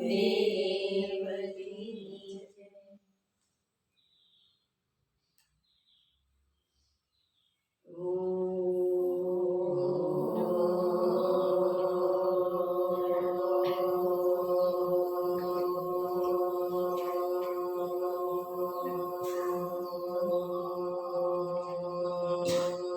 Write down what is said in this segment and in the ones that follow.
દેવની જય.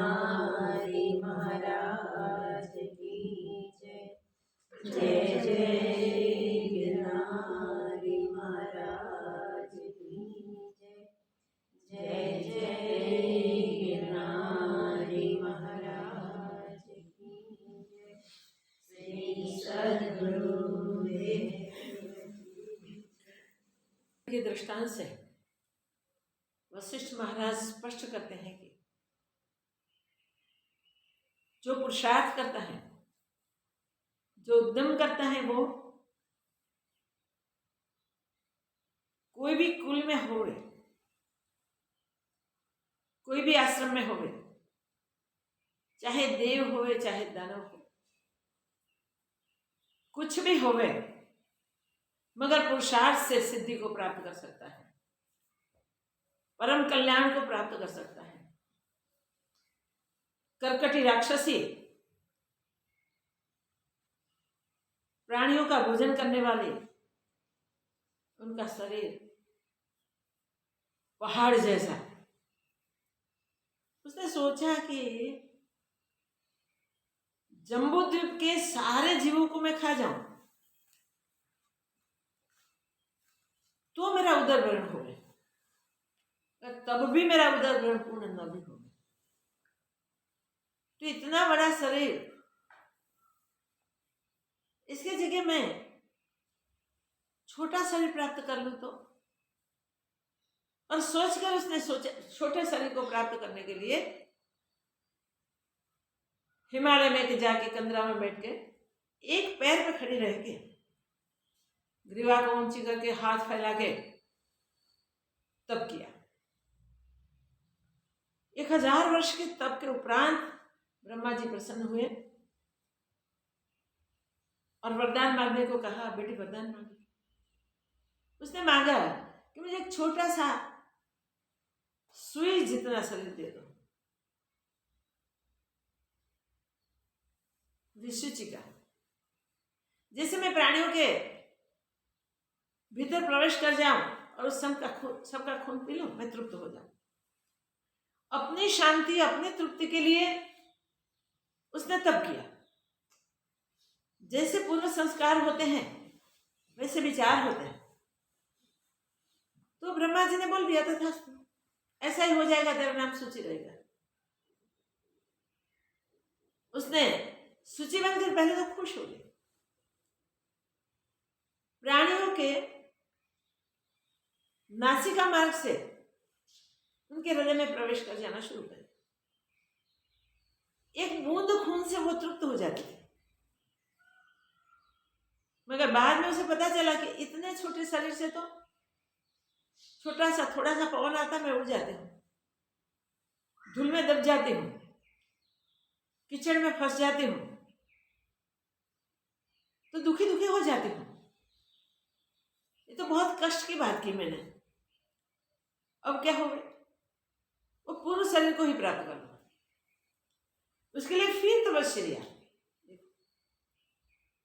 हरि महाराज की जय। जय जय गिरनारी महाराज की जय। जय जय गिरनारी महाराज की जय। श्री सद्गुरुदेव के दृष्टांत से वशिष्ठ महाराज स्पष्ट करते हैं कि जो पुरुषार्थ करता है, जो उद्यम करता है, वो कोई भी कुल में होवे, कोई भी आश्रम में होवे, चाहे देव होवे चाहे दानव हो, कुछ भी होवे, मगर पुरुषार्थ से सिद्धि को प्राप्त कर सकता है, परम कल्याण को प्राप्त कर सकता है। कर्कटी राक्षसी प्राणियों का भोजन करने वाली, उनका शरीर पहाड़ जैसा। उसने सोचा कि जम्बूद्वीप के सारे जीवों को मैं खा जाऊं तो मेरा उदर भरण हो गया, तब भी मेरा उदर भरण पूर्ण न भी हो। तो इतना बड़ा शरीर, इसके जगह मैं छोटा शरीर प्राप्त कर लूं तो, और सोचकर उसने सोचा छोटे शरीर को प्राप्त करने के लिए हिमालय में जाके कंदरा में बैठ के एक पैर पे खड़ी रह के ग्रीवा को ऊंची करके हाथ फैला के तप किया। 1000 वर्ष के तप के उपरांत ब्रह्मा जी प्रसन्न हुए और वरदान मांगने को कहा, बेटी वरदान मांगे। उसने मांगा कि मुझे एक छोटा सा सुई जितना शरीर दे दो, विशुचि का, जैसे मैं प्राणियों के भीतर प्रवेश कर जाऊं और उस सबका खून पी लूं, मैं तृप्त हो जाऊं। अपनी शांति, अपनी तृप्ति के लिए उसने तप किया। जैसे पूर्व संस्कार होते हैं वैसे विचार होते हैं। तो ब्रह्मा जी ने बोल दिया था ऐसा ही हो जाएगा, तेरा नाम सूची रहेगा। उसने सूची बनकर पहले तो खुश हो गई। प्राणियों के नासिका मार्ग से उनके हृदय में प्रवेश कर जाना शुरू कर। एक बूंद खून से वो तृप्त हो जाती थी, मगर बाद में उसे पता चला कि इतने छोटे शरीर से तो छोटा सा थोड़ा सा पवन आता, मैं उड़ जाती हूँ, धूल में दब जाती हूँ, कीचड़ में फंस जाती हूँ, तो दुखी दुखी हो जाती हूँ। ये तो बहुत कष्ट की बात की मैंने। अब क्या हो गया? वो पूर्ण शरीर को ही प्राप्त कर लो। उसके लिए फिर तपस्या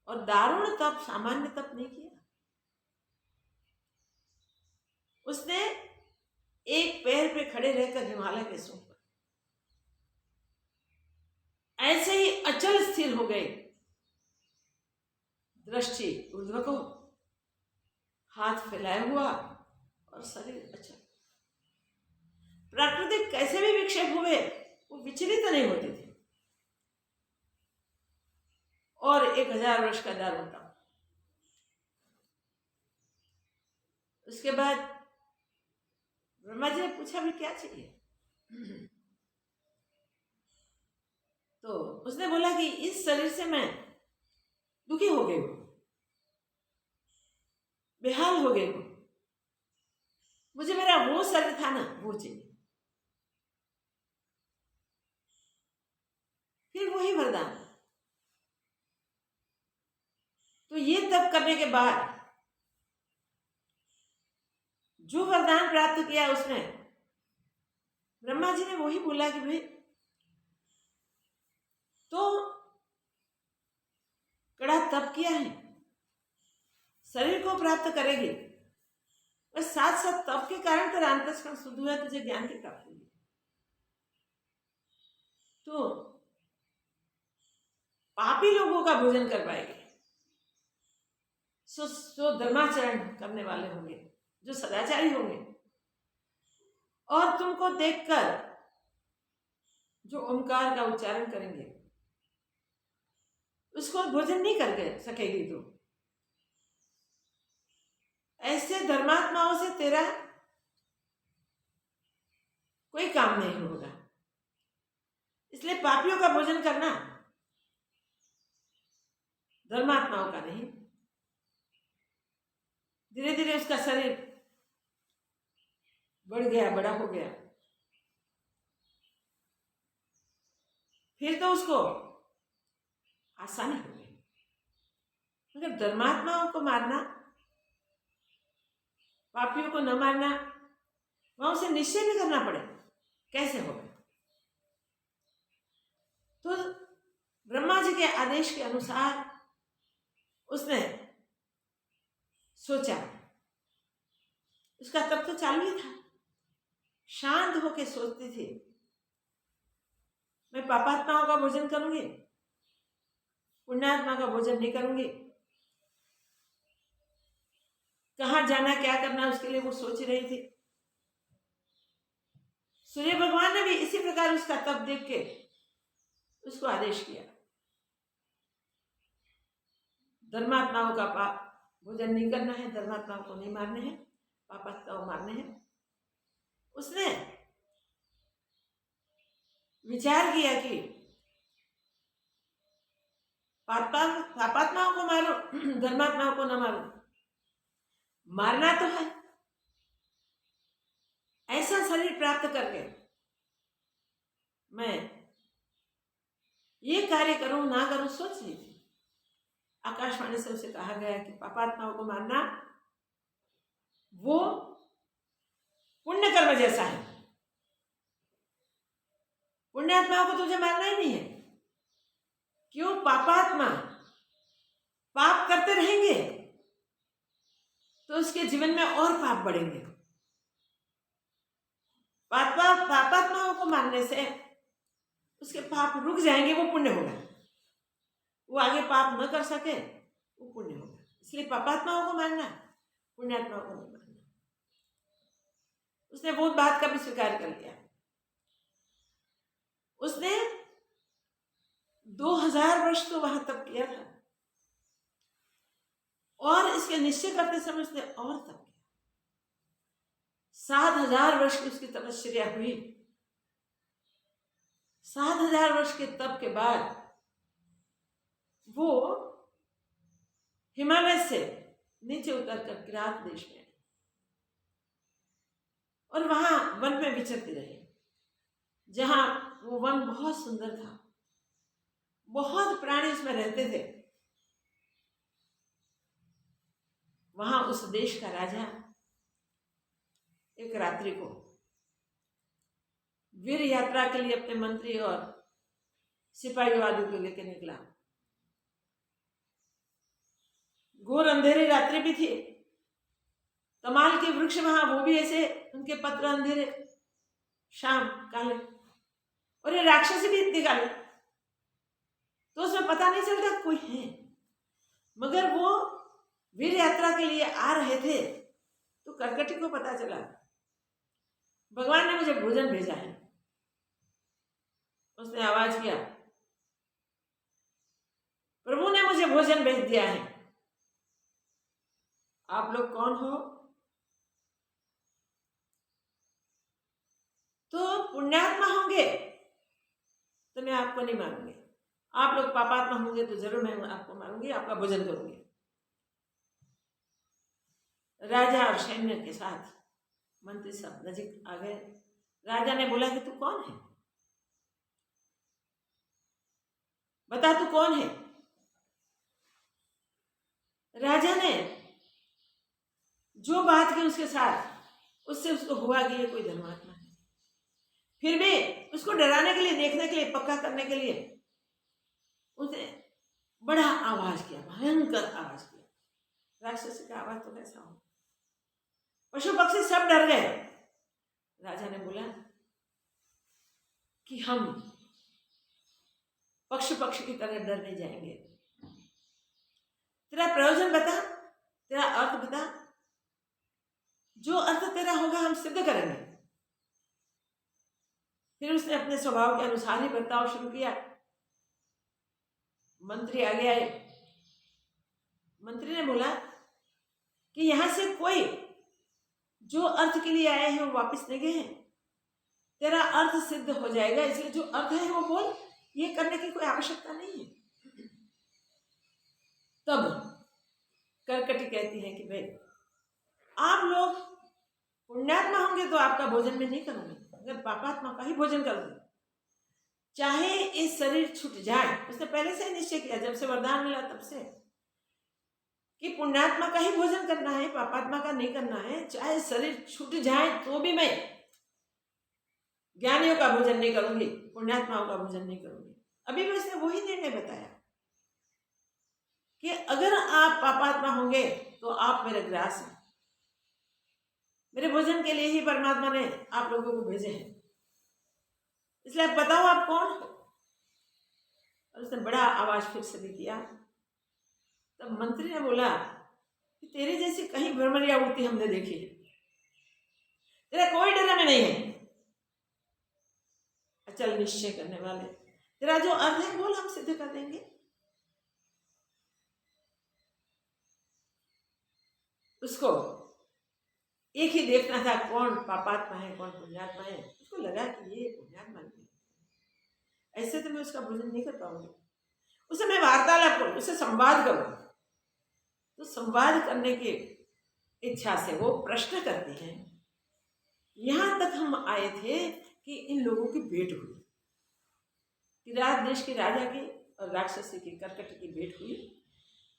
और दारुण तप, सामान्य तप नहीं किया। उसने एक पैर पे खड़े रहकर हिमालय के सूंघ पर ऐसे ही अचल स्थिर हो गए। दृष्टि ऊर्ध्व को, हाथ फैलाया हुआ और शरीर अचल। प्राकृतिक कैसे भी विक्षेप हुए वो विचलित नहीं होते थे। और 1000 वर्ष का दारुण तप। उसके बाद ब्रह्मा जी ने पूछा भी क्या चाहिए? तो उसने बोला कि इस शरीर से मैं दुखी हो गई हूं, बेहाल हो गई हूं, मुझे मेरा वो शरीर था ना वो चाहिए। फिर वही वरदान। तो ये तप करने के बाद जो वरदान प्राप्त किया उसने, ब्रह्मा जी ने वही बोला कि भाई तो कड़ा तप किया है, शरीर को प्राप्त करेगी, और साथ साथ तप के कारण तेरा अंतःकरण शुद्ध हुआ, तुझे ज्ञान की प्राप्ति हुई। तो पापी लोगों का भोजन कर पाएगी। सो धर्माचरण करने वाले होंगे, जो सदाचारी होंगे, और तुमको देखकर जो ओमकार का उच्चारण करेंगे उसको भोजन नहीं कर सकेगी तू। ऐसे धर्मात्माओं से तेरा कोई काम नहीं होगा। इसलिए पापियों का भोजन करना, धर्मात्माओं का नहीं। धीरे धीरे उसका शरीर बढ़ गया, बड़ा हो गया, फिर तो उसको आसानी हो गई। मगर धर्मात्माओं को मारना, पापियों को न मारना, वहां उसे निश्चय भी करना पड़े, कैसे होगा? तो ब्रह्मा जी के आदेश के अनुसार उसने सोचा। उसका तब तो चालू ही था, शांत होकर सोचती थी, मैं पापात्माओं का भोजन करूंगी, पुण्यात्मा का भोजन नहीं करूंगी। कहाँ जाना, क्या करना, उसके लिए वो सोच रही थी। सूर्य भगवान ने भी इसी प्रकार उसका तप देख के उसको आदेश किया, धर्मात्माओं का पाप भोजन नहीं करना है, धर्मात्माओं को नहीं मारने हैं, पापात्माओं मारने हैं। उसने विचार किया कि पापात्माओं को मारो, धर्मात्माओं को न मारो। मारना तो है, ऐसा शरीर प्राप्त करके मैं ये कार्य करूं ना करूं सोच रही थी। आकाशवाणी से उसे कहा गया कि पापात्माओं को मारना वो पुण्य कर्म जैसा है, पुण्यात्माओं को तुझे मारना ही नहीं है। क्यों? पापात्मा पाप करते रहेंगे तो उसके जीवन में और पाप बढ़ेंगे। पापात्माओं को मारने से उसके पाप रुक जाएंगे, वो पुण्य होगा। वो आगे पाप न कर सके, वो पुण्य होगा। इसलिए पापात्माओं को मारना, पुण्यात्माओं को नहीं मारना। उसने वो बात का भी स्वीकार कर लिया। उसने 2000 वर्ष तो वहां तप किया था, और इसके निश्चय करते समय उसने और तप किया। 7000 वर्ष की उसकी तपस्या हुई। 7000 वर्ष के तप के बाद वो हिमालय से नीचे उतरकर किरात देश में, और वहां वन में विचरती रही, जहां वो वन बहुत सुंदर था, बहुत प्राणी उसमें रहते थे। वहां उस देश का राजा एक रात्रि को वीर यात्रा के लिए अपने मंत्री और सिपाही आदि को लेकर निकला। घोर अंधेरी रात्रि भी थी। तमाल के वृक्ष वहां, वो भी ऐसे उनके पत्र अंधेरे, शाम काले, और ये राक्षसी भी इतनी काले, तो उसमें पता नहीं चलता कोई है। मगर वो वीर यात्रा के लिए आ रहे थे तो करकटी को पता चला भगवान ने मुझे भोजन भेजा है। उसने आवाज किया, प्रभु ने मुझे भोजन भेज दिया है, आप लोग कौन हो? तो पुण्यात्मा होंगे तो मैं आपको नहीं मारूंगी, आप लोग पापात्मा होंगे तो जरूर मैं आपको मारूंगी, आपका भोजन करूंगी। राजा और सैन्य के साथ मंत्री सब नजीक आ गए। राजा ने बोला कि तू कौन है, बता तू कौन है। राजा ने जो बात की उसके साथ, उससे उसको हुआ कि ये कोई धर्मात्मा है। फिर भी उसको डराने के लिए, देखने के लिए, पक्का करने के लिए उसने बड़ा आवाज किया, भयंकर आवाज किया। राक्षसी का आवाज तो कैसा हो, पशु पक्षी सब डर गए। राजा ने बोला कि हम पक्ष पक्ष की तरह डरने जाएंगे। तेरा प्रयोजन बता, तेरा अर्थ बता, जो अर्थ तेरा होगा हम सिद्ध करेंगे। फिर उसने अपने स्वभाव के अनुसार ही बर्ताव शुरू किया। मंत्री आगे आए। मंत्री ने बोला कि यहां से कोई जो अर्थ के लिए आए हैं वो वापस नहीं गए हैं, तेरा अर्थ सिद्ध हो जाएगा, इसलिए जो अर्थ है वो बोल, ये करने की कोई आवश्यकता नहीं है। तब करकटी कहती है कि भाई आप लोग पुण्यात्मा होंगे तो आपका भोजन में नहीं करूंगी, अगर पापात्मा का ही भोजन करूंगी, चाहे इस शरीर छूट जाए। उसने पहले से ही निश्चय किया, जब से वरदान मिला तब से, कि पुण्यात्मा का ही भोजन करना है, पापात्मा का नहीं करना है। चाहे शरीर छूट जाए तो भी मैं ज्ञानियों का भोजन नहीं करूंगी, पुण्यात्माओं का भोजन नहीं करूंगी। अभी भी उसने वही निर्णय बताया कि अगर आप पापात्मा होंगे तो आप मेरे ग्रास हैं, मेरे भोजन के लिए ही परमात्मा ने आप लोगों को भेजे हैं, इसलिए आप बताओ आप कौन हो। और उसने बड़ा आवाज फिर से भी किया। तब मंत्री ने बोला कि तेरे जैसी कहीं भ्रमरिया उड़ती हमने देखी है, तेरा कोई डर में नहीं है। अचल निश्चय करने वाले, तेरा जो अर्थ है बोल, हम सिद्ध कर देंगे। उसको एक ही देखना था, कौन पापात्मा है कौन पुण्यात्मा है। उसको लगा कि ये पुण्यात्मा है, ऐसे तो मैं उसका भोजन नहीं कर पाऊंगी। उसे मैं वार्तालाप करूं, उससे संवाद करूं। तो संवाद करने की इच्छा से वो प्रश्न करते हैं। यहां तक हम आए थे कि इन लोगों की भेंट हुई, किरात देश के राजा की और राक्षसी की, करकट की भेंट हुई,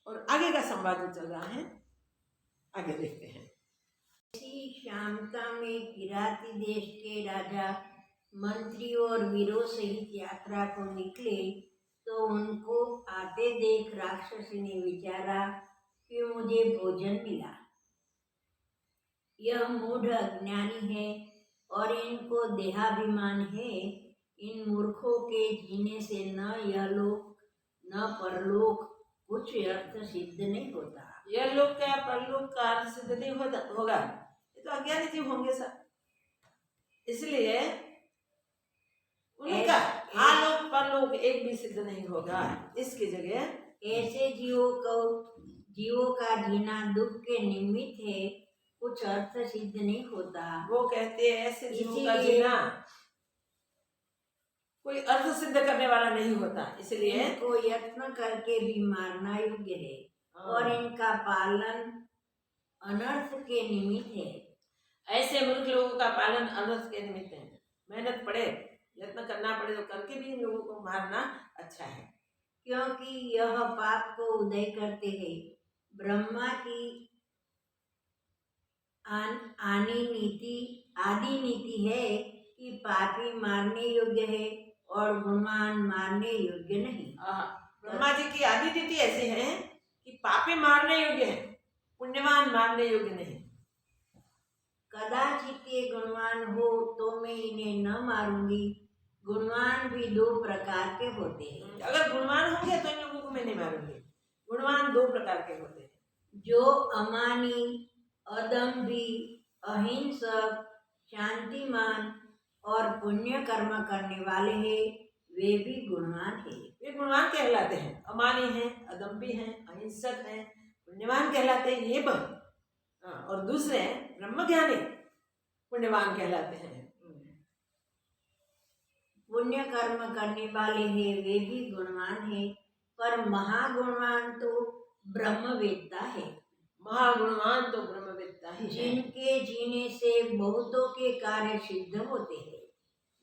और आगे का संवाद जो चल रहा है आगे देखते हैं। इसी शांता में किराती देश के राजा मंत्रियों और वीरों सहित यात्रा को निकले, तो उनको आते देख राक्षसी ने विचारा कि मुझे भोजन मिला। यह मूढ़ अज्ञानी है और इनको देहाभिमान है। इन मूर्खों के जीने से न यह लोक न परलोक कुछ अर्थ सिद्ध नहीं होता। यह लोक का परलोक का अर्थ सिद्ध नहीं होगा, ये तो अज्ञानी जीव होंगे सब। इसलिए उनका आलोक परलोक एक भी सिद्ध नहीं होगा। इसकी जगह ऐसे जीवों का जीना दुख के निमित्त है, कुछ अर्थ सिद्ध नहीं होता। वो कहते हैं ऐसे जीवों का जीना कोई अर्थ सिद्ध करने वाला नहीं होता, इसलिए इनको यत्न करके भी मारना योग्य है और इनका पालन अनर्थ के निमित्त है। ऐसे मूर्ख लोगों का पालन अनर्थ के निमित्त है। मेहनत पड़े, यत्न करना पड़े तो करके भी इन लोगों को मारना अच्छा है, क्योंकि यह पाप को उदय करते हैं। ब्रह्मा की आदि नीति है कि पापी मारने योग्य है और गुणवान मारने योग्य नहीं। ब्रह्मा जी की आदि नीति ऐसी है कि पापी मारने योग्य है, पुण्यवान मारने योग्य नहीं। कदाचित ये गुणवान हो तो मैं इन्हें न मारूंगी। गुणवान भी दो प्रकार के होते हैं। अगर गुणवान होंगे तो इन लोगों को मैं नहीं मारूंगी। गुणवान दो प्रकार के होते हैं, जो अमानी, अदम्भी, अहिंसक, शांतिमान और पुण्य कर्म करने वाले हैं, वे भी गुणवान हैं। वे गुणवान कहलाते हैं। अमानी हैं, अदम्भी हैं, अहिंसक हैं, पुण्यवान कहलाते हैं ये बन। और दूसरे ब्रह्मज्ञानी पुण्यवान कहलाते हैं। पुण्य कर्म करने वाले हैं वे भी गुणवान हैं, पर महागुणवान तो ब्रह्मवेत्ता है। महागुणवान तो ब्रह्मवेत्ता ही है, जिनके जीने से बहुतों के कार्य सिद्ध होते हैं।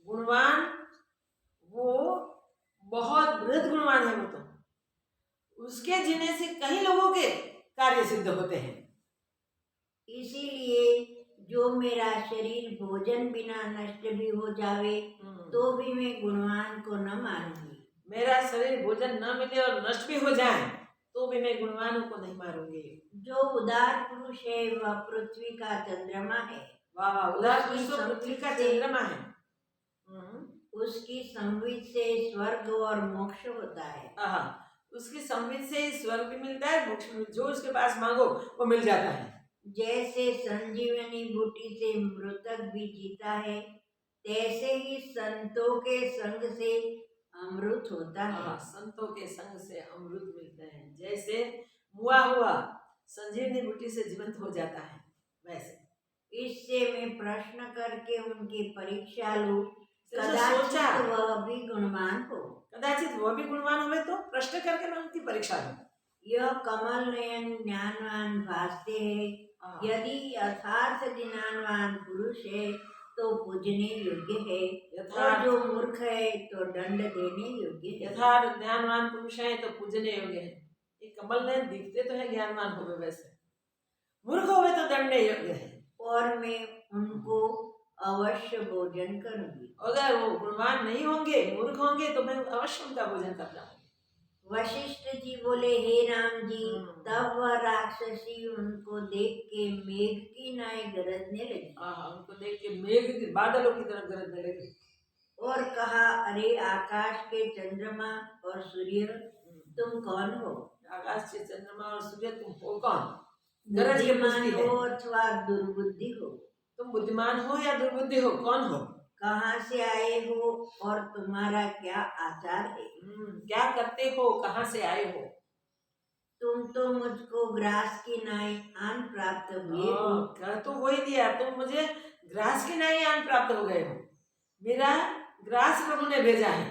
गुणवान वो बहुत बृहद गुणवान है, वो तो उसके जीने से कई लोगों के कार्य सिद्ध होते हैं। इसीलिए जो मेरा शरीर भोजन बिना नष्ट भी हो जावे तो भी मैं गुणवान को न मारूंगी। मेरा शरीर भोजन न मिले और नष्ट भी हो जाए तो भी मैं गुणवानों को नहीं मारूंगी। जो उदार पुरुष है वह पृथ्वी का चंद्रमा है। वाह, उदार पुरुष तो पृथ्वी का चंद्रमा है। उसकी संवित से स्वर्ग और मोक्ष होता है। आहा, उसकी संवित से स्वर्ग भी मिलता है, मोक्ष भी, जो उसके पास मांगो वो मिल जाता है। जैसे संजीवनी बूटी से मृतक भी जीता है, तैसे ही संतों के संग से अमृत होता है। हाँ, संतों के संग से अमृत मिलते हैं। जैसे मुआ हुआ संजीवनी बूटी से जीवंत हो जाता है, वैसे। इससे मैं प्रश्न करके उनकी परीक्षा लूं, सोचा, कदाचित वह भी गुणवान हो। कदाचित वह भी गुणवान हुए तो प्रश्न करके मैं उनकी परीक्षा लूं। यह कमल नयन ज्ञानवान भासते हैं। यदि यथार्थ ज्ञानवान पुरुष है तो पूजने योग्य है, और जो मूर्ख है तो दंड देने योग्य है। यथार्थ ज्ञानवान पुरुष है तो पूजने योग्य है। ये कमल नयन दिखते तो है ज्ञानवान होवे, वैसे मूर्ख होवे तो दंडने योग्य है। और मैं उनको अवश्य भोजन करूंगी। अगर वो गुणवान नहीं होंगे, मूर्ख होंगे, तो मैं अवश्य उनका भोजन कर जाऊंगी। वशिष्ठ जी बोले, हे राम जी, तब वह राक्षसी उनको देख के मेघ की नाई गरजने लगी। उनको देख के मेघ के बादलों की तरफ गरजने लगी और कहा, अरे आकाश के चंद्रमा और सूर्य, तुम कौन हो? आकाश के चंद्रमा और सूर्य, तुम हो कौन? गरज के पूछती है। हो अथवा दुर्बुद्धि हो? तुम बुद्धिमान हो या दुर्बुद्धि हो, कौन हो? कहाँ से आए हो और तुम्हारा क्या आचार है? क्या करते हो, कहाँ से आए हो? तुम तो मुझको ग्रास की नाई आन प्राप्त हुए हो। कह तो वही दिया, तुम मुझे ग्रास की नाई आन प्राप्त हो गए हो। मेरा ग्रास प्रभु ने भेजा है।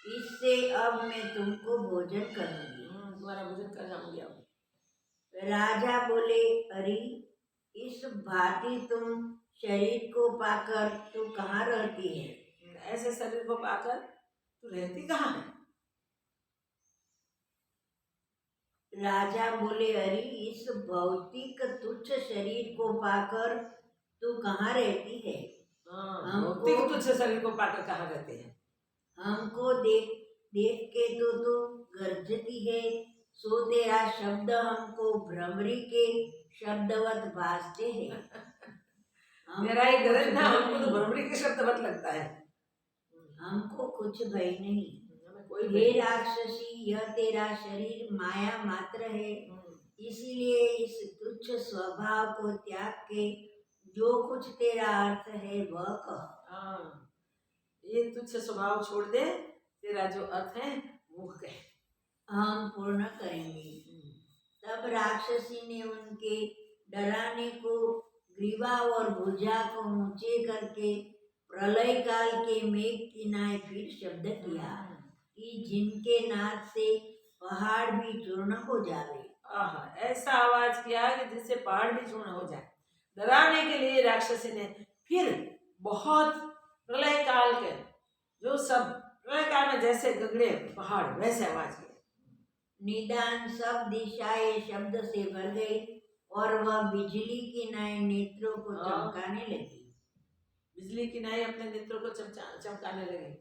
इससे अब मैं तुमको भोजन करूंगी। तुम्हारा भोजन कर जाऊंगी अब। राजा बोले, अरे इस भांति तुम शरीर को पाकर तू कहाँ रहती है? ऐसे शरीर को पाकर तू रहती कहाँ है? राजा बोले, अरे इस भौतिक तुच्छ शरीर को पाकर तू कहाँ रहती है? भौतिक तुच्छ शरीर को पाकर कहाँ रहते हैं? हमको देख देख के तो तू गर्जती है, सो तेरा शब्द हमको भ्रमरी के शब्दवत भासते हैं। मेरा ही गरज ना, हमको तो भ्रमरी के शब्दवत लगता है। हमको कुछ भय नहीं। कोई हे राक्षसी, यह तेरा शरीर माया मात्र है, इसीलिए इस तुच्छ स्वभाव को त्याग के जो कुछ तेरा अर्थ है वह कह। ये तुच्छ स्वभाव छोड़ दे, तेरा जो अर्थ है वो कह। हम पूर्ण करेंगे। तब राक्षसी ने उनके डराने को ग्रीवा और भुजा को ऊंचे करके प्रलय काल के मेघ की नाई फिर शब्द किया कि जिनके नाद से पहाड़ भी चूर्ण हो जावे। ऐसा आवाज किया कि जिससे पहाड़ भी चूर्ण हो जाए। डराने के लिए राक्षसी ने फिर बहुत प्रलय काल के जो सब प्रलय काल में जैसे गगड़े पहाड़ वैसे आवाज किया। निदान सब दिशाएं शब्द से भर गई और वह बिजली की नाई नेत्रों को चमकाने लगी। बिजली की नाई अपने नेत्रों को चमकाने लगी।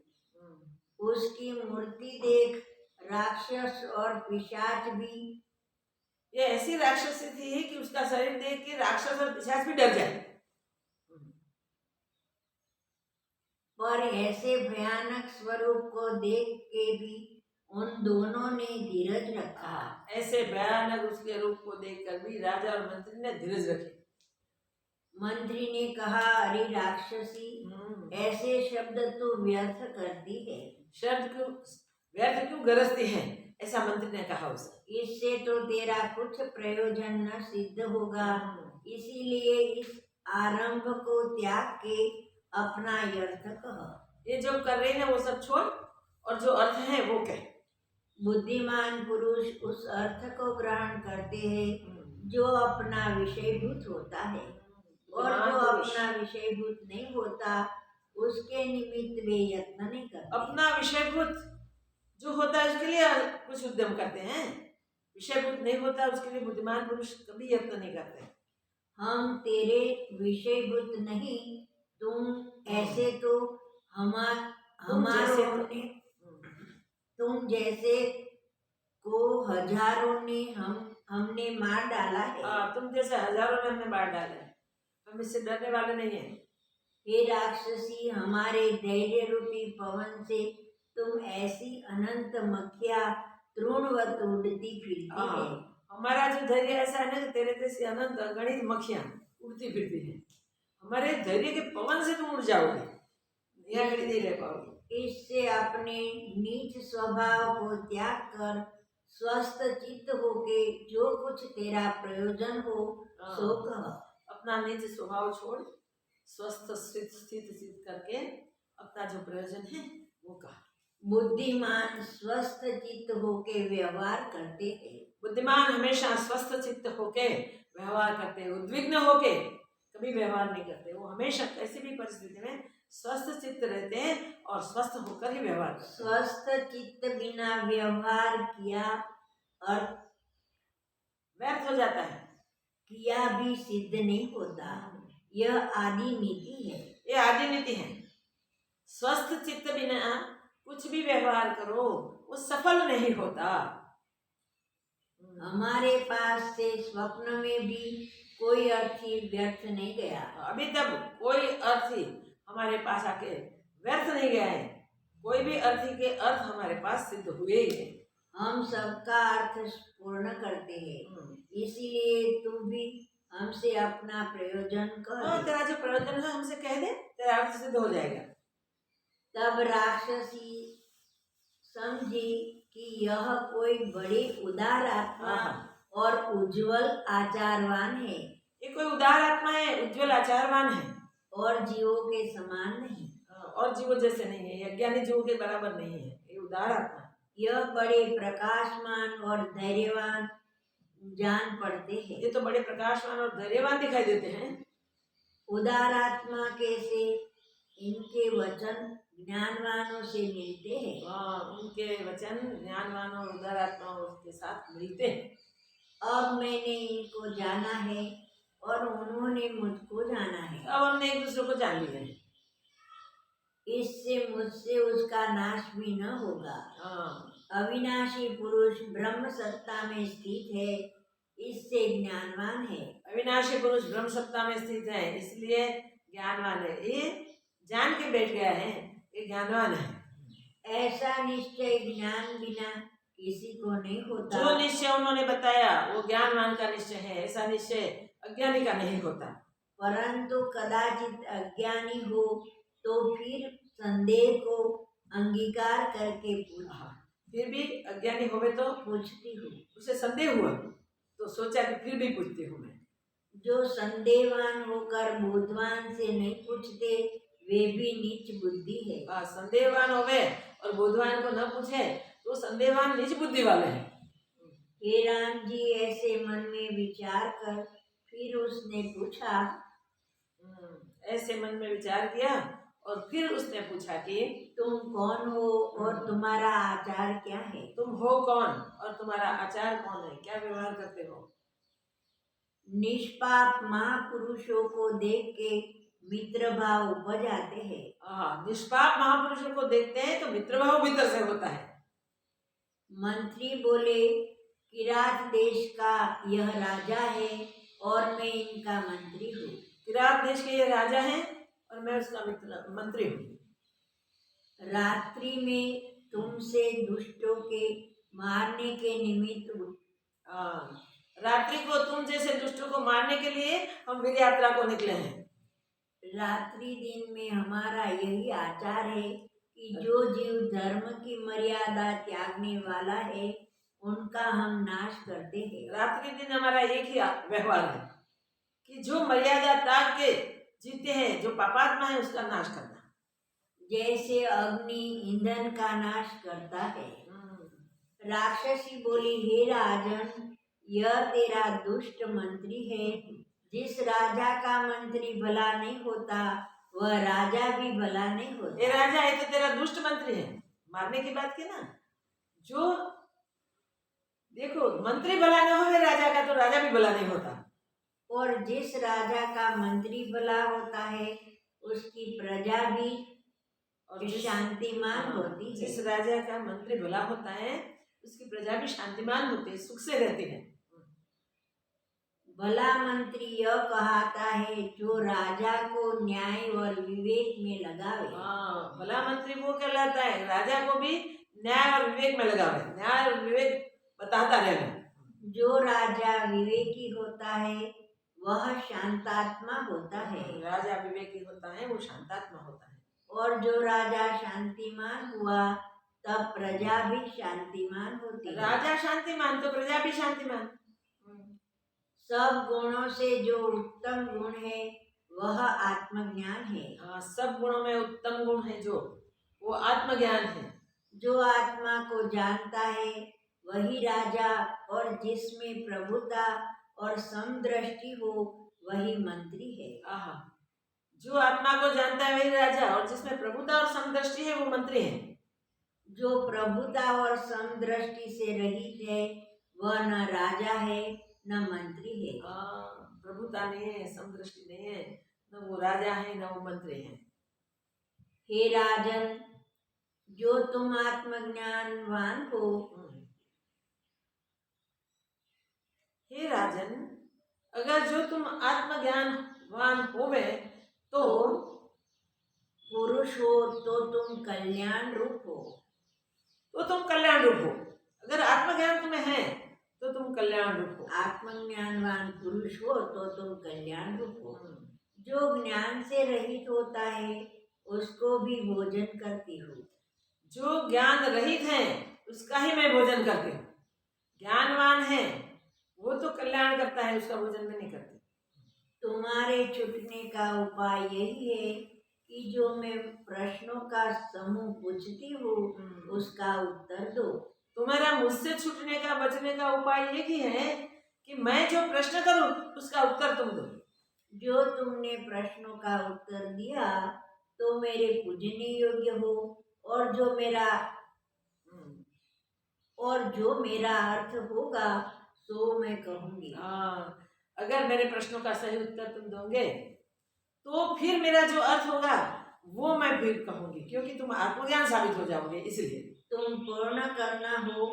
उसकी मूर्ति देख राक्षस और पिशाच भी, ये ऐसी राक्षसी थी कि उसका शरीर देख के राक्षस और पिशाच भी डर जाए। पर ऐसे भयानक स्वरूप को देख के भी उन दोनों ने धीरज रखा। ऐसे भयानक उसके रूप को देखकर भी राजा और मंत्री ने धीरज रखी। मंत्री ने कहा, अरे राक्षसी, ऐसे शब्द तू व्यर्थ करती है। शब्द क्यों व्यर्थ क्यों गरजती है? ऐसा मंत्री ने कहा उसे। इससे तो तेरा कुछ प्रयोजन न सिद्ध होगा, इसीलिए इस आरंभ को त्याग के अपना अर्थ कह। ये जो कर रही है वो सब छोड़ और जो अर्थ है वो कह। बुद्धिमान पुरुष उस अर्थ को ग्रहण करते हैं जो अपना विषयभूत होता है, और जो अपना विषयभूत नहीं होता उसके निमित्त वे यत्न नहीं करते। अपना विषयभूत जो होता है उसके लिए कुछ उद्यम करते हैं, विषयभूत नहीं होता उसके लिए बुद्धिमान पुरुष कभी यत्न नहीं करते। हम तेरे विषयभूत नहीं, तुम ऐसे तो हमारों ने, तुम जैसे को हजारों ने हमने मार डाला है। तुम जैसे हजारों ने हमने मार डाला है, हम इससे डरने वाले नहीं हैं। हे राक्षसी, हमारे धैर्य रूपी पवन से तुम ऐसी अनंत मक्खियां तृणवत उड़ती फिरती है। हमारा जो धैर्य ऐसा है ना कि तेरे जैसी अनंत अगणित मक्खियां उड़ती फिरती है। हमारे धैर्य के पवन से तुम उड़ जाओगे, यहाँ खड़ी नहीं रह पाओगे। इससे अपने नीच स्वभाव को त्याग कर स्वस्थ चित्त होके जो कुछ तेरा प्रयोजन हो सो कह। अपना नीच स्वभाव छोड़ स्वस्थ स्थित चित्त करके अपना जो प्रयोजन है वो कहा। बुद्धिमान स्वस्थ चित्त होके व्यवहार करते हैं। बुद्धिमान हमेशा स्वस्थ चित्त होके व्यवहार करते हैं, उद्विग्न होके कभी व्यवहार नहीं करते। वो हमेशा किसी भी परिस्थिति में स्वस्थ चित्त रहते हैं और स्वस्थ होकर ही व्यवहार करते हैं। स्वस्थ चित्त बिना व्यवहार किया और व्यर्थ हो जाता है, किया भी सिद्ध नहीं होता। यह आदि नीति है। ये आदि नीति है। स्वस्थ चित्त बिना कुछ भी व्यवहार करो वो सफल नहीं होता। हमारे पास से स्वप्न में भी कोई अर्थी व्यर्थ नहीं गया। अभी तक कोई अर्थी हमारे पास आके व्यर्थ नहीं गया है। कोई भी अर्थी के अर्थ हमारे पास सिद्ध हुए ही है। हम सबका अर्थ पूर्ण करते हैं, इसीलिए तू भी हमसे अपना प्रयोजन कह। तेरा जो प्रयोजन है हमसे कह दे, तेरा अर्थ सिद्ध हो जाएगा। तब राक्षसी समझी कि यह कोई बड़ी उदार आत्मा और उज्जवल आचारवान है। ये कोई उदार आत्मा है, उज्जवल आचारवान है और जीवों के समान नहीं, और जीवों जैसे नहीं है, अज्ञानी जीवों के बराबर नहीं है। ये उदार आत्मा, यह बड़े प्रकाशमान और धैर्यवान जान पड़ते हैं। ये तो बड़े प्रकाशवान और धैर्यवान दिखाई देते हैं। उदार आत्मा कैसे इनके वचन ज्ञानवानों से मिलते हैं। उनके वचन ज्ञानवान और उदार आत्माओं के साथ मिलते हैं। अब मैंने इनको जाना है और उन्होंने मुझको जाना है। अब हमने एक दूसरे को जान लिया है। इससे मुझसे उसका नाश भी न होगा। अविनाशी पुरुष ब्रह्म सत्ता में स्थित है, इससे ज्ञानवान है। अविनाशी पुरुष ब्रह्म सत्ता में स्थित है, इसलिए ज्ञानवान है। ये जान के बैठ गया है, ये ज्ञानवान है। ऐसा निश्चय ज्ञान बिना किसी को नहीं होता। जो निश्चय उन्होंने बताया वो ज्ञानवान का निश्चय है, ऐसा निश्चय अज्ञानी का नहीं होता। परंतु कदाचित अज्ञानी हो तो फिर संदेह को अंगीकार करके पूछा। फिर भी अज्ञानी होवे तो पूछती हूँ। उसे संदेह हुआ तो सोचा कि फिर भी पूछती हूँ मैं। जो संदेहवान होकर बुद्धवान से नहीं पूछते वे भी नीच बुद्धि है। संदेहवान होवे और बुद्धवान को न पूछे तो संदेहवान नीच बुद्धि वाले हैं। हे राम जी, ऐसे मन में विचार कर फिर उसने पूछा। ऐसे मन में विचार किया और फिर उसने पूछा कि तुम कौन हो और तुम्हारा आचार क्या है। तुम हो कौन और तुम्हारा आचार कौन है, क्या व्यवहार करते हो। निष्पाप महापुरुषों को देख के मित्र भाव उपज आते हैं। निष्पाप महापुरुषों को देखते हैं तो मित्र भाव भीतर से होता है। मंत्री बोले, किरात देश का यह राजा है और मैं इनका मंत्री हूँ। किरात देश के ये राजा हैं और मैं उसका मंत्री हूँ। रात्रि में तुमसे दुष्टों के मारने के निमित्त रात्रि को तुम जैसे दुष्टों को मारने के लिए हम वीर यात्रा को निकले हैं। रात्रि दिन में हमारा यही आचार है कि जो जीव धर्म की मर्यादा त्यागने वाला है उनका हम नाश करते हैं। रात्रि दिन हमारा एक ही व्यवहार है कि जो मर्यादा त्याग के जीते हैं, जो पापात्मा है उसका नाश करना। जैसे अग्नि ईंधन का नाश करता है। राक्षसी बोली, हे राजन, यह तेरा दुष्ट मंत्री है। जिस राजा का मंत्री भला नहीं होता वह राजा भी भला नहीं होता। ये राजा है तो तेरा दुष्ट मंत्री है। मारने की बात की ना, जो देखो मंत्री भला न हो राजा का तो राजा भी भला नहीं होता। और जिस राजा का मंत्री भला होता है उसकी प्रजा भी और शांतिमान होती है। जिस राजा का मंत्री भला होता है उसकी प्रजा भी शांतिमान होती है, सुख से रहती है। भला मंत्री यह कहता है जो राजा को न्याय और विवेक में लगावे। हाँ, भला मंत्री वो कहलाता है राजा को भी न्याय और विवेक में लगावे, न्याय और विवेक बताता रहेगा। जो राजा विवेकी होता है वह शांतात्मा होता है। राजा विवेकी होता है वो शांतात्मा होता है। और जो राजा शांतिमान हुआ तब प्रजा भी शांतिमान होती है। राजा शांतिमान तो प्रजा भी शांतिमान। सब गुणों से जो उत्तम गुण है वह आत्मज्ञान है। हाँ, सब गुणों में उत्तम गुण है जो वो आत्मज्ञान है। जो आत्मा को जानता है वही राजा, और जिसमें प्रभुता और समदृष्टि हो वही मंत्री है। आहा, जो आत्मा को जानता है वही राजा, और जिसमें प्रभुता और समदृष्टि है वो मंत्री है। जो प्रभुता और समदृष्टि से रहित है वह न राजा है न मंत्री है। प्रभुता नहीं है, समदृष्टि नहीं है, न वो राजा है न वो मंत्री है। हे राजन, जो तुम आत्मज्ञानवान हो, हे राजन, अगर जो तुम आत्मज्ञानवान होवे तो पुरुष हो तो तुम कल्याण रूप हो। तो तुम कल्याण रूप हो। अगर आत्मज्ञान तुम्हें है तो तुम कल्याण रूप हो। आत्मज्ञानवान पुरुष हो तो तुम कल्याण रूप हो। जो ज्ञान से रहित होता है उसको भी भोजन करती हूँ। जो ज्ञान रहित है उसका ही मैं भोजन करती हूँ। ज्ञानवान है वो तो कल्याण करता है, उसका भोजन में नहीं करती। तुम्हारे छूटने का उपाय यही है कि जो मैं प्रश्नों का समूह पूछती हूँ उसका उत्तर दो। तुम्हारा मुझसे छूटने का बचने का उपाय यही है कि मैं जो प्रश्न करूं उसका उत्तर तुम दो। जो तुमने प्रश्नों का उत्तर दिया तो मेरे पूजने योग्य हो, और जो मेरा अर्थ होगा तो मैं कहूंगी। अगर मेरे प्रश्नों का सही उत्तर तुम दोगे तो फिर मेरा जो अर्थ होगा वो मैं फिर कहूंगी, क्योंकि तुम आत्मज्ञान साबित हो जाओगे। इसलिए तुम पूर्ण करना हो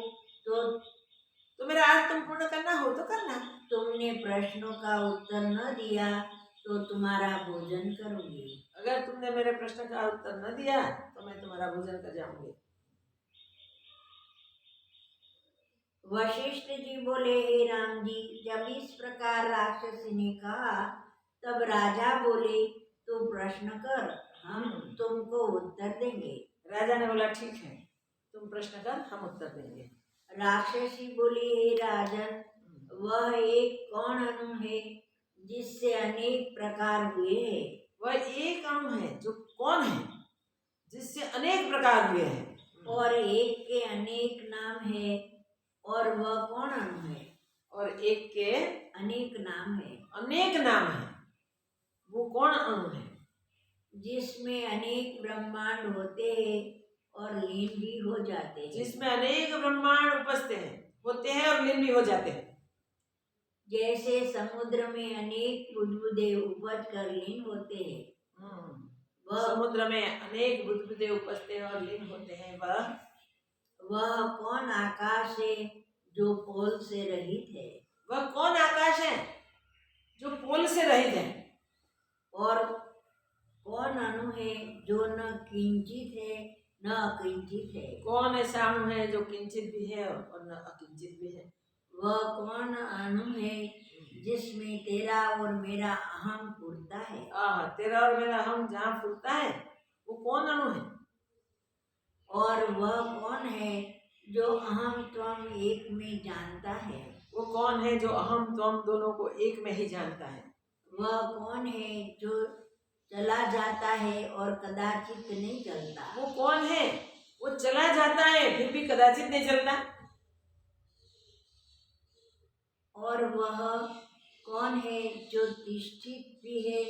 तो मेरा अर्थ तुम पूर्ण करना हो तो करना। तुमने प्रश्नों का उत्तर न दिया तो तुम्हारा भोजन करूंगी। अगर तुमने मेरे प्रश्न का उत्तर न दिया तो मैं तुम्हारा भोजन कर जाऊंगी। वशिष्ठ जी बोले, हे राम जी, जब इस प्रकार राक्षसी ने कहा तब राजा बोले, तो प्रश्न कर, हम तुमको उत्तर देंगे। राजा ने बोला, ठीक है, तुम प्रश्न कर, हम उत्तर देंगे। राक्षसी बोली, हे राजन, वह एक कौन अणु है जिससे अनेक प्रकार हुए हैं? वह एक अणु है जो कौन है जिससे अनेक प्रकार हुए हैं, और एक के अनेक नाम है, और वह कौन अणु है? और एक के अनेक नाम है। अनेक नाम है, वो कौन अणु है? जिसमें अनेक ब्रह्मांड होते हैं और लीन भी हो जाते हैं। जिसमें अनेक ब्रह्मांड उपस्थित होते हैं और लीन भी हो जाते हैं। जैसे समुद्र में अनेक बुदबुदे उपज कर लीन होते हैं, समुद्र में अनेक बुदबुदे उपजते और लीन होते हैं, वह कौन आकाश है जो पोल से रहित है? वह कौन आकाश है जो पोल से रहित है? और कौन अणु है जो न किंचित है न अकिंचित है? कौन ऐसा अणु है जो किंचित भी है और न अकिंचित भी है? वह कौन अणु है जिसमें तेरा और मेरा अहम फूटता है? तेरा और मेरा अहम जहाँ फूटता है वो कौन अणु है? और वह कौन है जो अहम त्वम एक में जानता है? वो कौन है जो अहम त्वम दोनों को एक में ही जानता है? वह कौन है जो चला जाता है और कदाचित नहीं चलता? वो कौन है वो चला जाता है फिर भी कदाचित नहीं चलता? और वह कौन है जो तिष्ठित भी है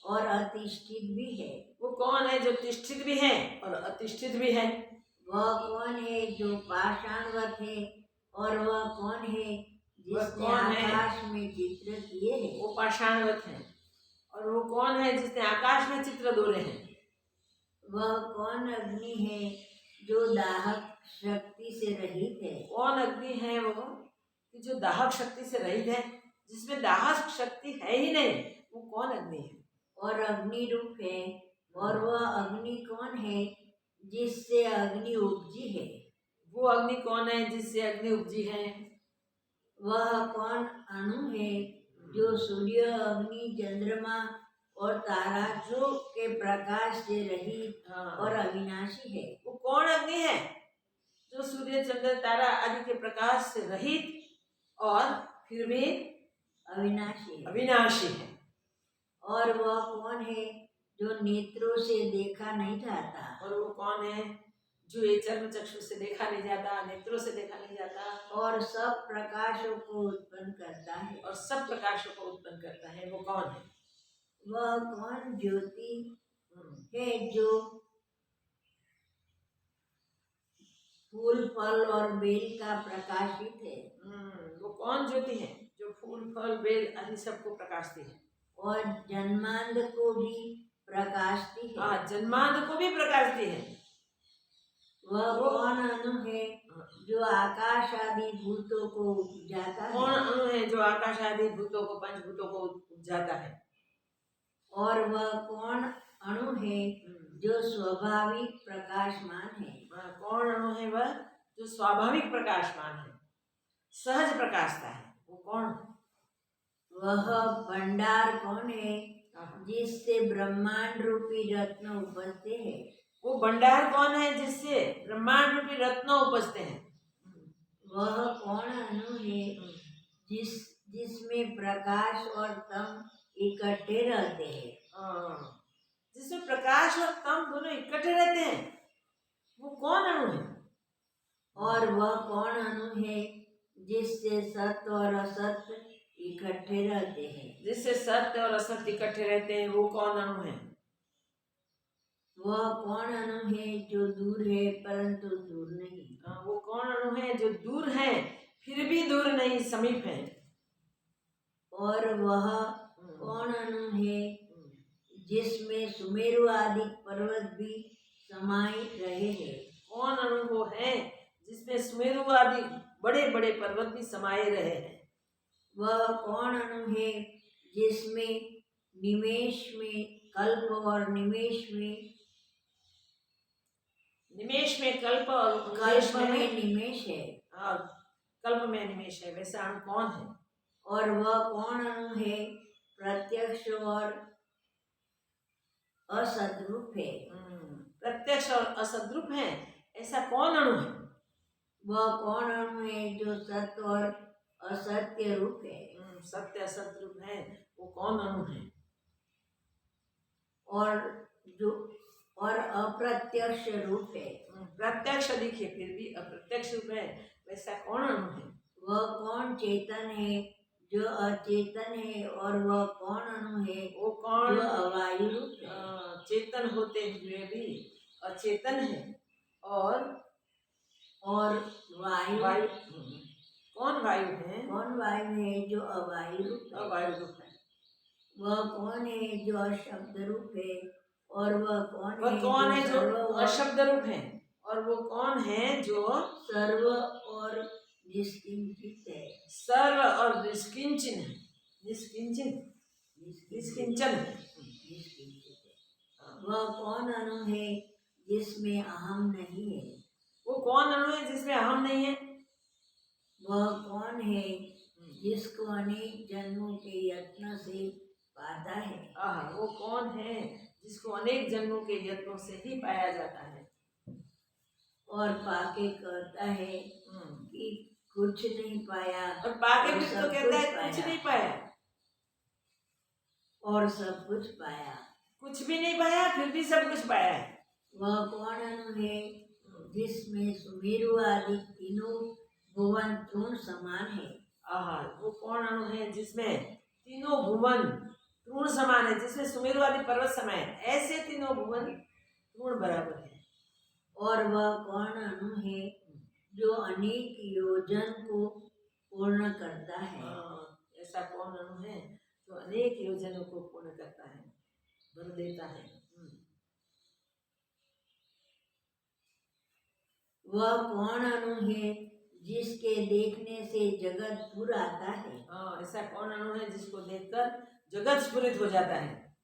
और अतिष्ठित भी है? वो कौन है जो तिष्ठित भी है और अतिष्ठित भी है? वह कौन है जो पाषाणवत है और वह कौन है जिसने आकाश में चित्र किए हैं? वो पाषाणवत है और वो कौन है जिसने आकाश में चित्र डोले हैं? वह कौन अग्नि है जो दाहक शक्ति से रहित है? कौन अग्नि है वो जो दाहक शक्ति से रहित है, जिसमें दाह शक्ति है ही नहीं, वो कौन अग्नि है? और अग्नि रूप है। और वह अग्नि कौन है जिससे अग्नि उपजी है? वो अग्नि कौन है जिससे अग्नि उपजी है? वह कौन अणु है जो सूर्य, अग्नि, चंद्रमा और तारा जो के प्रकाश से रहित और अविनाशी है? वो कौन अग्नि है जो सूर्य, चंद्र, तारा आदि के प्रकाश से रहित और फिर भी अविनाशी है? और वह कौन है जो नेत्रों से देखा नहीं जाता? और वो कौन है जो ये चर्म चक्षु से देखा नहीं जाता, नेत्रों से देखा नहीं जाता, और सब प्रकाशों को उत्पन्न करता है? और सब प्रकाशों को उत्पन्न करता है? वो कौन है? वह कौन ज्योति है जो फूल, फल और बेल का प्रकाशित है? वो कौन ज्योति है जो फूल, फल, बेल आदि सबको प्रकाशती है और जन्मांध को भी प्रकाशती है? हाँ, जन्मांध को भी प्रकाशती है। वह कौन अणु है जो आकाश आदि भूतों को उपजाता है? कौन अणु है जो आकाश आदि भूतों को, पंचभूतों को उपजाता है? और वह कौन अणु है जो स्वाभाविक प्रकाशमान है? कौन अणु है वह जो स्वाभाविक प्रकाशमान है, सहज प्रकाशता है? वो कौन? वह भंडार कौन है जिससे ब्रह्मांड रूपी रत्न उपजते हैं? वो भंडार कौन है जिससे ब्रह्मांड रूपी रत्न उपजते हैं? वह कौन अणु है जिसमें प्रकाश और तम इकट्ठे रहते हैं? जिसमें प्रकाश और तम दोनों इकट्ठे रहते हैं, वो कौन अणु है? और वह कौन अणु है जिससे सत्य और असत्य इकट्ठे रहते हैं? जिससे सत्य और असत्य इकट्ठे रहते हैं, वो कौन अणु है? वह कौन अणु है जो दूर है परंतु दूर नहीं? वो कौन अणु है जो दूर है फिर भी दूर नहीं, समीप है? और वह कौन अणु है जिसमें सुमेरु आदि पर्वत भी समाये रहे हैं? कौन अणु वो है जिसमें सुमेरु आदि बड़े बड़े पर्वत भी समाये रहे हैं? वह कौन अणु है जिसमें निमेष में कल्प और निमेष में कल्प और कल्प में निमेष है? कल्प में निमेष है, वैसा अणु कौन है? और वह कौन अणु है प्रत्यक्ष और असद्रूप है? प्रत्यक्ष और असद्रूप है, ऐसा कौन अणु है? वह कौन अणु है जो सत्य और असत्य रूप है? सत्य असत रूप है, वो कौन अणु है? और अप्रत्यक्ष रूप है? प्रत्यक्ष दिखे फिर भी अप्रत्यक्ष रूप है, वैसा कौन अणु है? वह कौन चेतन है जो अचेतन है? और वह कौन अणु है वो कौन जो अवायु रूप है? चेतन होते हुए भी अचेतन है और वायु कौन वायु है? कौन वायु है जो अवायु रूप है? अवायु रूप है। वह कौन है जो अशब्द रूप है? और वह कौन है जो अशब्द रूप है? और वो कौन है जो सर्व और निष्किंचित है? सर्व और निष्किंचन है। निष्किंचन है। वह कौन अणु है जिसमें अहम नहीं है? वो कौन अणु है जिसमें अहम नहीं है? वह कौन है जिसको अनेक जन्मों के यत्न से पाता है? वो कौन है जिसको अनेक जन्मों के यत्नों से ही पाया जाता है और पाके कहता है कि कुछ नहीं पाया, और पाके फिर तो कहता है कुछ नहीं पाया और सब कुछ पाया। कुछ भी नहीं पाया फिर भी सब कुछ पाया है। वह कौन अणु है जिसमें सुमेरु आदि तीनों भुवन तृण समान है? वो कौन अणु है जिसमें तीनों भुवन तृण समान है, जिसमें सुमेरु आदि पर्वत समान है, ऐसे तीनों भुवन तृण बराबर है। और वह कौन अणु है जो अनेक योजन को पूर्ण करता है? ऐसा कौन अणु है जो अनेक योजनों को पूर्ण करता है, भर देता है? वह कौन अणु है जिसके देखने से जगत स्फुर आता है। ऐसा कौन अणु है जिसको देखकर जगत स्फुरित हो जाता है?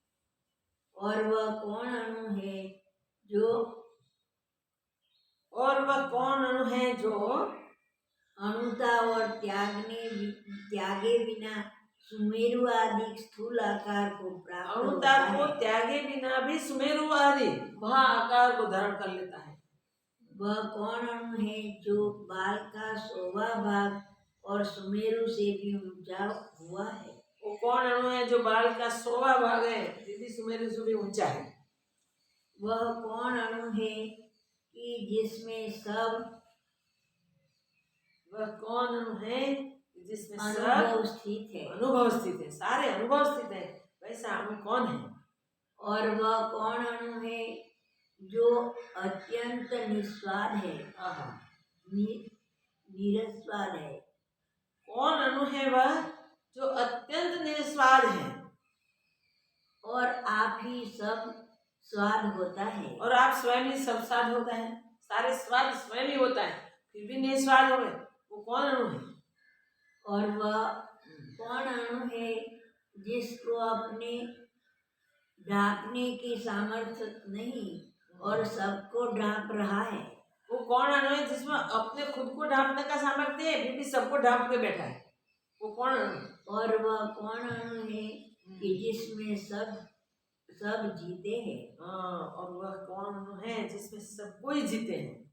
और वह कौन अणु है जो अणुता और त्यागे बिना सुमेरु आदि स्थूल आकार को प्राप्त होता अणुता को है। त्यागे बिना भी सुमेरु आदि महाआकार को धारण कर लेता है। वह कौन अणु है जो बाल का 100वां भाग और सुमेरु से भी ऊंचा हुआ है? वो कौन अणु है जो बाल का 100वां भाग है, ये भी सुमेरु से भी ऊंचा है? वह कौन अणु है कि जिसमें सब अनुभव स्थित है? अनुभव स्थित है, सारे अनुभव स्थित है, वैसा अणु कौन है? और वह कौन अणु है जो अत्यंत निस्वाद है, निरस्वाद है? कौन अणु है वह जो अत्यंत निस्वाद है और आप ही सब स्वाद होता है? और आप स्वयं ही सब स्वाद होता है, सारे स्वाद स्वयं ही होता है, फिर भी निस्वाद हो गए, वो कौन अणु है? और वह कौन अणु है जिसको अपने ढांपने की सामर्थ्य नहीं और सबको ढांप रहा है? वो कौन अणु है जिसमें अपने खुद को ढांपने का सामर्थ्य है, फिर भी सबको ढांप के बैठा है, वो कौन अणु? और वह कौन अणु है कि जिसमें सब जीते हैं? और वह कौन अणु है जिसमें सब कोई जीते हैं?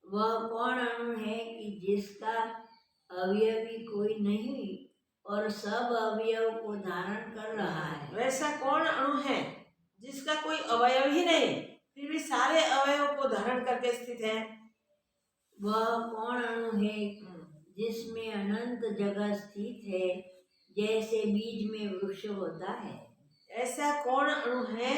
वह कौन अणु है कि जिसका अवयवी कोई नहीं और सब अवयव को धारण कर रहा है? वैसा कौन अणु है जिसका कोई अवयव ही नहीं, फिर भी सारे अवयव को धारण करके स्थित है? वह कौन अणु है जिसमें अनंत जगह स्थित है, जैसे बीज में वृक्ष होता है? ऐसा कौन अणु है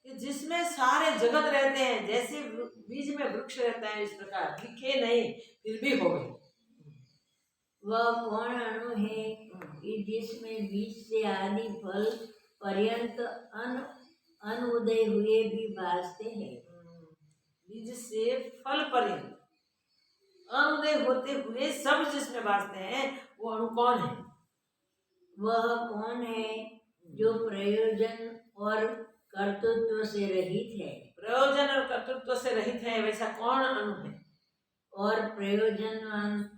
कि जिसमें सारे जगत रहते हैं, जैसे बीज में वृक्ष रहता है, इस प्रकार दिखे नहीं फिर भी हो गए? वह कौन अणु है कि जिसमें बीज से आदि फल पर्यंत अनुदय हुए भी भासते हैं? बीज से फल पर्यंत अनुदय होते हुए सब जिसमें भासते हैं, वो अणु कौन है? वह कौन है जो प्रयोजन और कर्तृत्व से रहित है? प्रयोजन और कर्तृत्व से रहित है, वैसा कौन अणु है? और प्रयोजनवान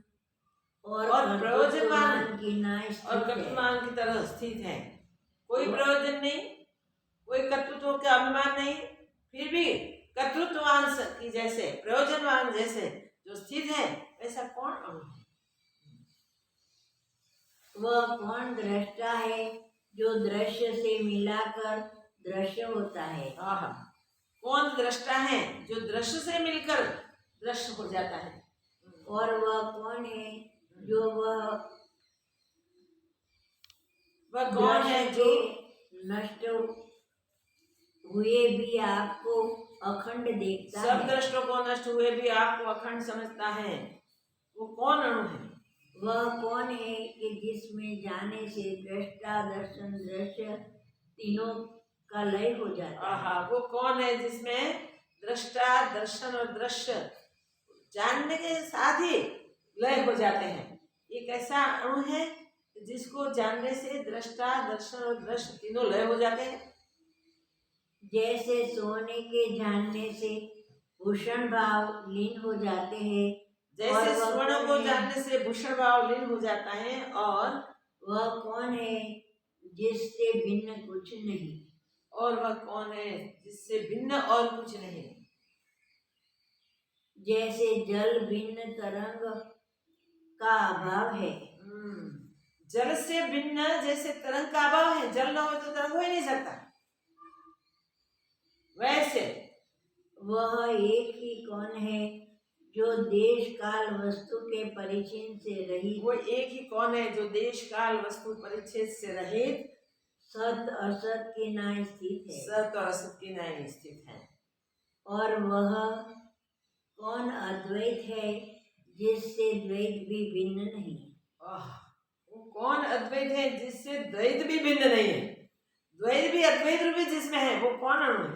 की नाय स्थित और कर्तृत्ववान की तरह स्थित है। कोई प्रयोजन नहीं, कोई कर्तृत्व का अभिमान नहीं, फिर भी कर्तृत्ववान की जैसे, प्रयोजनवान जैसे जो स्थित है, वैसा कौन अणु है? वह कौन दृष्टा है जो दृश्य से मिलाकर दृश्य होता है? कौन दृष्टा है जो दृश्य से मिलकर दृश्य हो जाता है? और वह कौन है जो वह कौन है जो नष्ट हुए भी आपको अखंड देखता है? सब दृष्टों को नष्ट हुए भी आपको अखंड समझता है, वो कौन अणु है? वह कौन है कि जिसमें जाने से दृष्टा दर्शन दृश्य तीनों का लय हो जाता है? वो कौन है जिसमें दृष्टा दर्शन और दृश्य जानने के साथ ही लय हो जाते हैं? एक ऐसा अणु है जिसको जानने से दृष्टा दर्शन और दृश्य तीनों लय हो जाते हैं। जैसे सोने के जानने से भूषण भाव लीन हो जाते हैं, जैसे स्वर्ण को जानने से भूषण भाव लीन हो जाता है, और वह कौन है जिससे भिन्न कुछ नहीं? और वह कौन है जिससे भिन्न और कुछ नहीं? जैसे जल भिन्न तरंग का अभाव है। जल से भिन्न जैसे तरंग का अभाव है, जल न हो तो तरंग हो ही नहीं सकता, वैसे वह एक ही कौन है जो देश काल वस्तु के परिचिन से रहित? वो एक ही कौन है जो देश काल वस्तु परिच्छेद से रहित सत असत के नाय स्थित है? सत और असत के नाय स्थित है। और वह कौन अद्वैत है जिससे द्वैत भी भिन्न नहीं? वो कौन अद्वैत है जिससे द्वैत भी भिन्न नहीं है? द्वैत भी अद्वैत रूपी जिसमें है, वो कौन अणु है?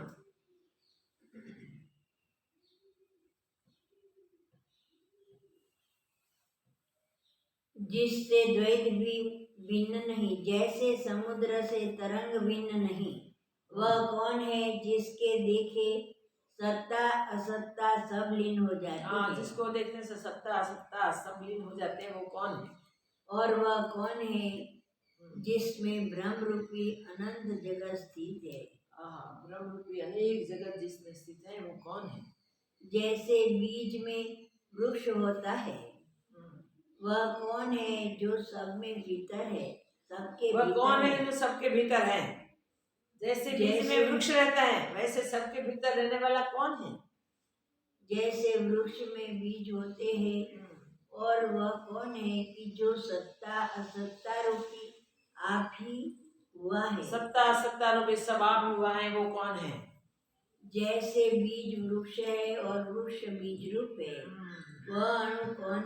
जिससे द्वैत भी भिन्न नहीं, जैसे समुद्र से तरंग भिन्न नहीं। वह कौन है जिसके देखे सत्ता असत्ता सब लीन हो जाती हाँ, है। जिसको देखने से सत्ता असत्ता सब लीन हो जाते हैं, वो कौन है? और वह कौन है जिसमें ब्रह्म रूपी अनंत जगत स्थित है। ब्रह्म रूपी अनेक जगत जिसमें स्थित है, वो कौन है? जैसे बीज में वृक्ष होता है, वह कौन है जो सब में भीतर है, सबके वह भीतर कौन है जो सबके भीतर है? जैसे बीज में वृक्ष रहता है, वैसे सबके भीतर रहने वाला कौन है? जैसे वृक्ष में बीज होते हैं, और वह कौन है कि जो सत्ता असत्ता रूपी आप ही हुआ है। सत्ता असत्ता रूपी सब आप हुआ है, वो कौन है? जैसे बीज वृक्ष है और वृक्ष बीज रूप है, वह अणु कौन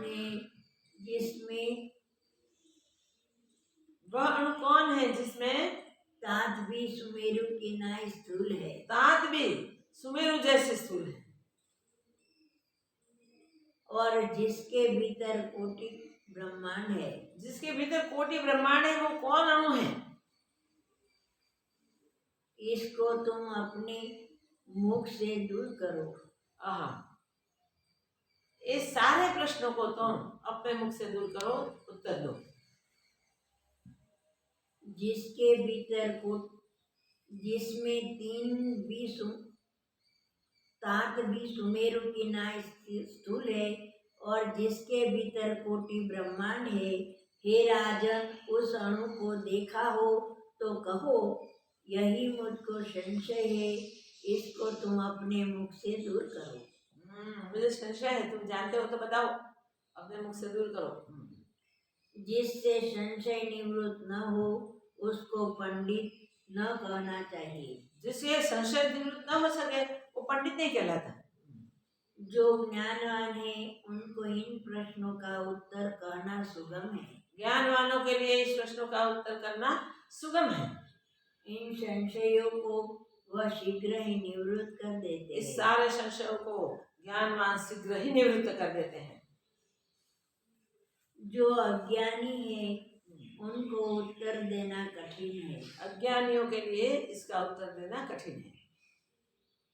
है जिसमें तात भी सुमेरु के नाय स्थूल है। तात भी सुमेरु जैसे स्थूल है। और जिसके भीतर कोटि ब्रह्मांड है। जिसके भीतर कोटि ब्रह्मांड है, वो कौन अणु है? इसको तुम अपने मुख से दूर करो। इस सारे प्रश्नों को तुम अपने मुख से दूर करो, उत्तर दो। जिसके भीतर को जिसमें तात भी सुमेरु की नाय स्थूल है, और जिसके भीतर कोटि ब्रह्मांड है। हे राजन, उस अणु को देखा हो तो कहो, यही मुझको संशय है, इसको तुम अपने मुख से दूर करो। मुझे संशय है, तुम जानते हो तो बताओ, अपने मुख से दूर करो। जिससे संशय निवृत्त न हो, उसको पंडित न कहना चाहिए। जिससे संशय निवृत्त न हो सके, वो पंडित नहीं कहलाता। जो ज्ञानवान है, उनको इन प्रश्नों का उत्तर कहना सुगम है। ज्ञानवानों के लिए इस प्रश्नों का उत्तर करना सुगम है। इन संशयों को वह शीघ्र ही निवृत्त कर देते हैं। इस सारे संशयों को ज्ञानवान शीघ्र ही निवृत्त कर देते हैं। जो अज्ञानी है, उनको उत्तर देना कठिन है। अज्ञानियों के लिए इसका उत्तर देना कठिन है।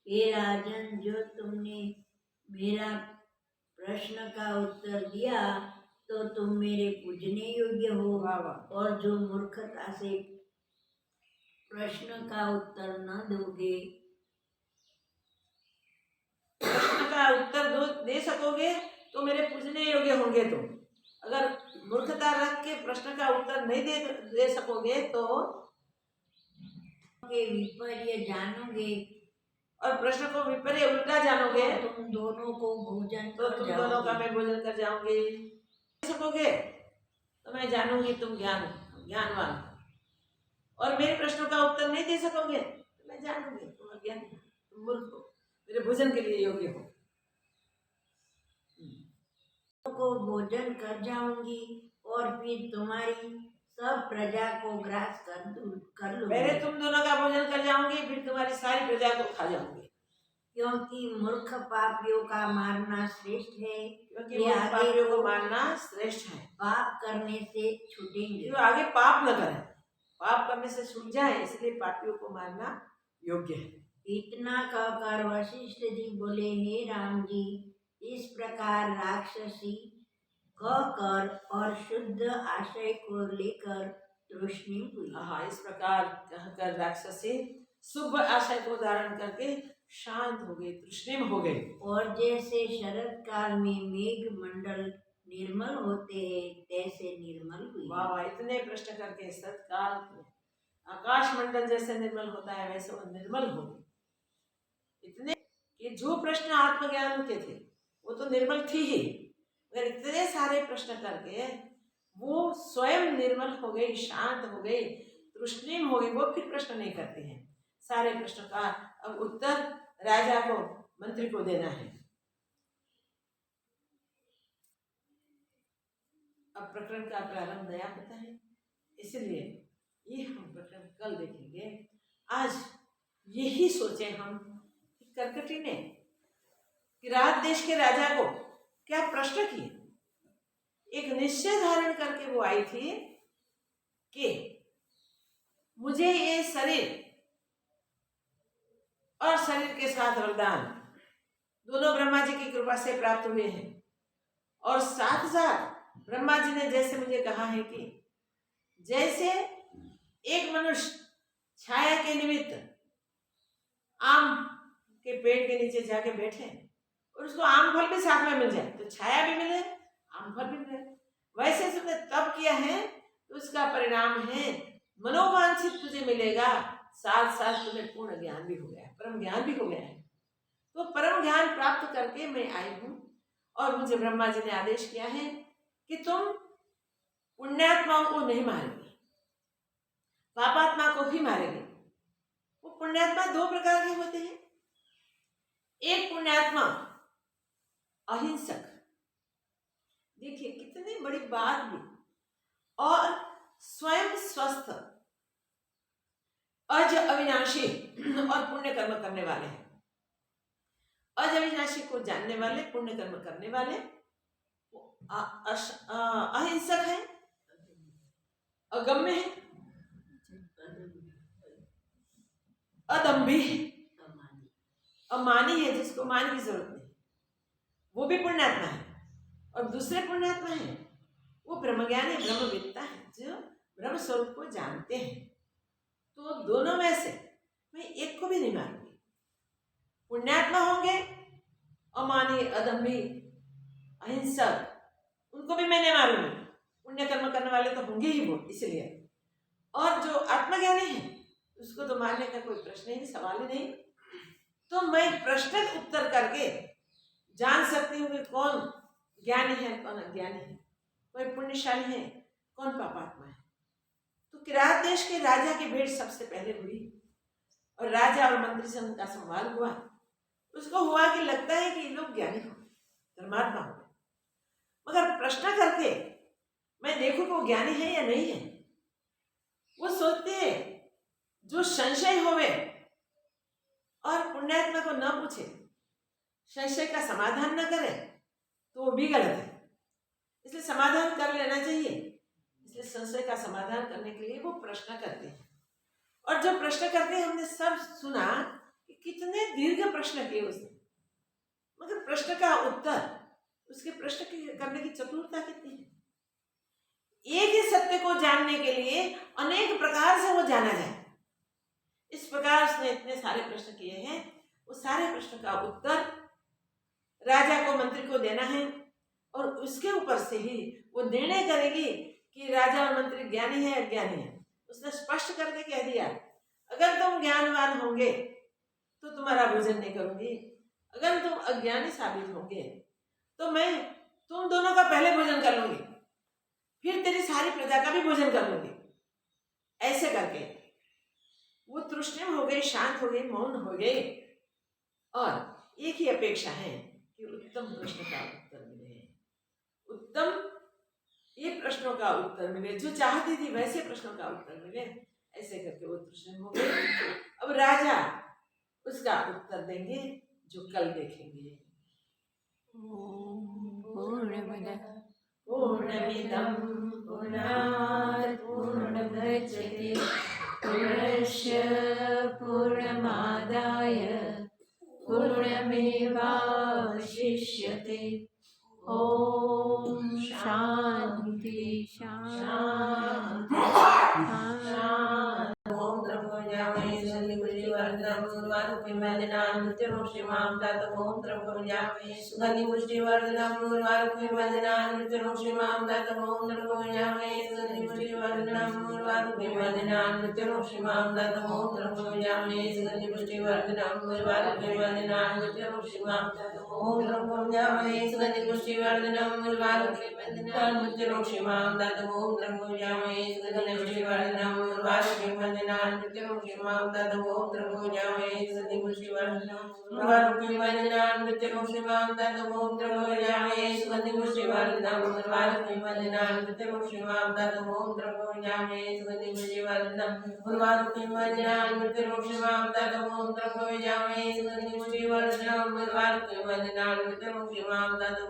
हे राजन, जो तुमने मेरा प्रश्न का उत्तर दिया, तो तुम मेरे पूजने योग्य हो। और जो मूर्खता से प्रश्न का उत्तर न दोगे, प्रश्न का उत्तर दे सकोगे तो मेरे पूजने योग्य होंगे तुम। अगर मूर्खता रख के प्रश्न का उत्तर नहीं दे सकोगे तो के विपर्य जानोगे, और प्रश्न को विपर्य उल्टा जानोगे, तो तुम दोनों को भोजन तो तुम दोनों का मैं भोजन कर जाऊंगी। सकोगे तो मैं जानूंगी तुम ज्ञानवान, और मेरे प्रश्नों का उत्तर नहीं दे सकोगे तो मैं जानूंगी तुम अज्ञानी, तुम मूर्ख हो, मेरे भोजन के लिए योग्य हो। को भोजन कर जाऊंगी, और फिर तुम्हारी सब प्रजा को ग्रास कर लूंगी। पहले तुम दोनों का भोजन कर जाऊंगी, फिर तुम्हारी सारी प्रजा को खा जाऊंगी। क्योंकि मूर्ख पापियों का मारना श्रेष्ठ है। क्योंकि पापियों को मारना श्रेष्ठ है। पाप करने से छूटेंगे। जो आगे पाप न करें, पाप करने से छूट जाए, इसलिए पापियों को मारना योग्य है। इतना कहकर वशिष्ठ जी बोले, हे राम जी, इस प्रकार राक्षसी कहकर और शुद्ध आशय को लेकर तूष्णीम हुई। इस प्रकार कहकर राक्षसी शुभ आशय को धारण करके शांत हो गई, तूष्णीम हो गई। और जैसे शरद काल में मेघ मंडल निर्मल होते हैं, तैसे निर्मल हुई। वाह, इतने प्रश्न करके शरद काल आकाश मंडल जैसे निर्मल होता है, वैसे वो निर्मल हो गई। इतने कि जो प्रश्न आत्मज्ञान के थे वो तो निर्मल थी ही, मगर इतने सारे प्रश्न करके वो स्वयं निर्मल हो गई, शांत हो गई, तूष्णीम हो गई। वो फिर प्रश्न नहीं करती है। सारे प्रश्न का अब उत्तर राजा को, मंत्री को देना है। अब प्रकरण का प्रारंभ नया होता है, इसलिए ये हम प्रकरण कल देखेंगे। आज यही सोचे हम कि कर्कटी ने किरात देश के राजा को क्या प्रश्न किए, एक निश्चय धारण करके वो आई थी कि मुझे ये शरीर और शरीर के साथ वरदान दोनों ब्रह्मा जी की कृपा से प्राप्त हुए हैं। और साथ साथ ब्रह्मा जी ने जैसे मुझे कहा है कि जैसे एक मनुष्य छाया के निमित्त आम के पेड़ के नीचे जाके बैठे और उसको आम फल भी साथ में मिल जाए तो छाया भी मिले, आम फल भी मिले, वैसे तुमने तब किया है तो उसका परिणाम है मनोवांछित तुझे मिलेगा, साथ साथ तुम्हें पूर्ण ज्ञान भी हो गया है, परम ज्ञान भी हो गया है। तो परम ज्ञान प्राप्त करके मैं आई हूँ और मुझे ब्रह्मा जी ने आदेश किया है कि तुम पुण्यात्माओं को नहीं मारेंगे, पापात्मा को ही मारेंगे। वो पुण्यात्मा दो प्रकार के होते हैं। एक पुण्यात्मा अहिंसक, देखिए कितनी बड़ी बात भी, और स्वयं स्वस्थ अज अविनाशी और पुण्य कर्म करने वाले हैं। अज अविनाशी को जानने वाले, पुण्य कर्म करने वाले, अहिंसक है, अगम्य है, अदम्भी है, अमानी है, जिसको मान की जरूरत नहीं, वो भी पुण्यात्मा है। और दूसरे पुण्यात्मा है वो ब्रह्मज्ञानी, ब्रह्मविद्ता है, जो ब्रह्म स्वरूप को जानते हैं। तो दोनों में से मैं एक को भी नहीं मारूंगी। पुण्यात्मा होंगे अमानी, अदम्भी, अहिंसक, उनको भी मैं नहीं मारूंगी। पुण्य कर्म करने वाले तो होंगे ही वो, इसलिए। और जो आत्मज्ञानी है उसको तो मारने का कोई प्रश्न ही नहीं, सवाल ही नहीं। तो मैं प्रश्न उत्तर करके जान सकती हूँ कि कौन ज्ञानी है, कौन अज्ञानी है, कोई पुण्यशाली है, कौन पापात्मा है। तो किरात देश के राजा की भेंट सबसे पहले हुई और राजा और मंत्री से उनका संवाद हुआ। उसको हुआ कि लगता है कि ये लोग ज्ञानी हो, धर्मात्मा हो, मगर प्रश्न करके मैं देखूं कि वो ज्ञानी है या नहीं है। वो सोचते हैं जो संशय होवे और पुण्यात्मा को न पूछे, संशय का समाधान न करे तो वो भी गलत है। इसलिए समाधान कर लेना चाहिए। इसलिए संशय का समाधान करने के लिए वो प्रश्न करते हैं। और जो प्रश्न करते हैं हमने सब सुना कि कितने दीर्घ प्रश्न किए उसने, मगर प्रश्न का उत्तर, उसके प्रश्न करने की चतुरता कितनी है। एक ही सत्य को जानने के लिए अनेक प्रकार से वो जाना जाए, इस प्रकार उसने इतने सारे प्रश्न किए हैं। वो सारे प्रश्न का उत्तर राजा को, मंत्री को देना है और उसके ऊपर से ही वो निर्णय करेगी कि राजा और मंत्री ज्ञानी है अज्ञानी है। उसने स्पष्ट करके कह दिया, अगर तुम ज्ञानवान होंगे तो तुम्हारा भोजन नहीं करूंगी, अगर तुम अज्ञानी साबित होंगे तो मैं तुम दोनों का पहले भोजन कर लूंगी, फिर तेरी सारी प्रजा का भी भोजन कर लूंगी। ऐसे करके वो तृष्णिम हो गए, शांत हो गए, मौन हो गए। और एक ही अपेक्षा है कि उत्तम प्रश्न का उत्तर मिले, उत्तम ये प्रश्नों का उत्तर मिले, जो चाहती थी वैसे प्रश्नों का उत्तर मिले। ऐसे करके वो तृष्णिम हो गए। अब राजा उसका उत्तर देंगे जो कल देखेंगे। पूर्णमिदं पूर्णात् पूर्णमुदच्यते पूर्णस्य पूर्णमादाय पूर्णमेवावशिष्यते। ओम शांति शांति शांति। ओम त्र्यंबकं सुगंधिपुष्टिवर्धनम् उर्वारुकमिव मृत्युर्मुक्षीमां तत्। ओम त्र्यंबकं सुगंधिपुष्टिवर्धनम् उर्वारुकमिव मृत्युर्मुक्षीमां तत्। ओम त्र्यंबकं सुगंधिपुष्टिवर्धनम् उर्वारुकमिव मृत्युर्मुक्षीमां तत्। ओम त्र्यंबकं सुगंधिपुष्टिवर्धनम् उर्वारुकमिव मृत्युर्मुक्षीमां तत्। ओम त्र्यंबकं सुगंधिपुष्टिवर्धनम् उर्वारुकमिव मृत्युर्मुक्षीमां तत्। ओम त्र्यंबकं सुगंधिपुष्टिवर्धनम् उर्वारुकमिव मृत्युर्मुक्षीमां तत्। ओम त्र्यंबकं सुगंधिपुष्टिवर्धनम् उर्वारुकमिव मृत्युर्मुक्षीमां तत्। ओम त्र्यंबकं सुगंधिपुष्टिवर्धनम् उर्वारुकमिव मृत्युर्मुक्षीमां तत्। ओम त्र्यंबकं सुगंधिपुष्टिवर्धनम् उर्वारुकमिव मृत्युर्मुक्षीमां तत्। ओम त्र्यंबकं सुगंधिपुष्टिवर्धनम् उर्वारुकमिव मृत्युर्मुक्षीमां तत्।